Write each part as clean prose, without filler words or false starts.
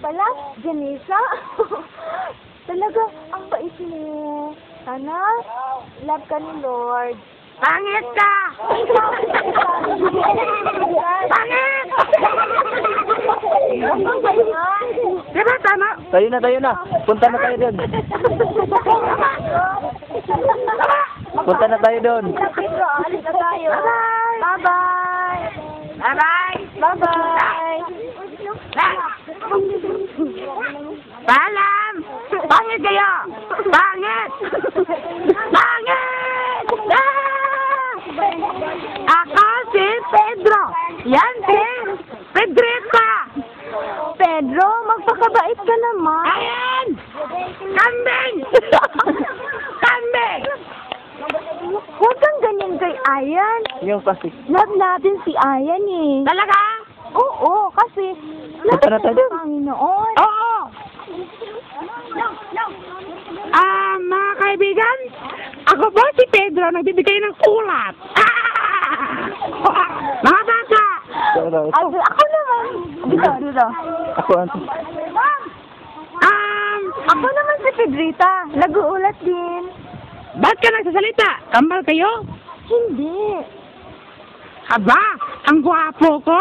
pala, Janessa. Talaga, ang bait mo. Sana, love ka ni Lord. Pangit ka! Pangit! Diba tama? Tayo na. Punta na tayo doon. Punta na tayo doon. Pedro, alis na tayo. Bye-bye. Bye-bye! Bye-bye. Paalam! Pangit kayo! Pangit! Pangit! Ako si Pedro! Yan si Pedrita! Pedro, magpakabait ka naman. Ayan! Kambing! Kambing! Huwag kang ganyan kay Ayan. Yung plastic. Love natin si Ayan eh. Talaga? Oo, kasi Punta na tayo. Panginoon. Oo! Mga kaibigan, ako po si Pedro, nagbibigay ng ulat. Mga bata! Ako naman. Dito. Ako, Auntie. Ako naman si Pedrita. Nag-uulat din. Ba't ka nagsasalita? Kambal kayo? Hindi. Aba, ang gwapo ko.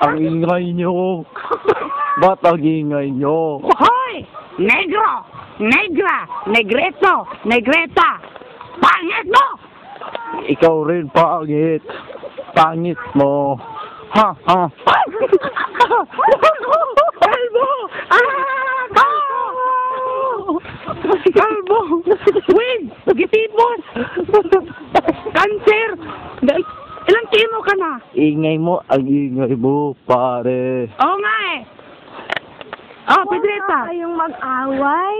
Ang ingay nyo. Ba't ang ingay nyo? Hoy! Negro! Negra! Negreto! Negreta! Pangit mo! Ikaw rin pangit. Pangit mo. Ha. Kalbo! Kalbo! Wig! Gitipos! Cancer! Ilang kilo ka na? Ingay mo, ang ingay mo, pare. Oo nga eh. Oh, Pedrita. Huwag na kayong mag-away.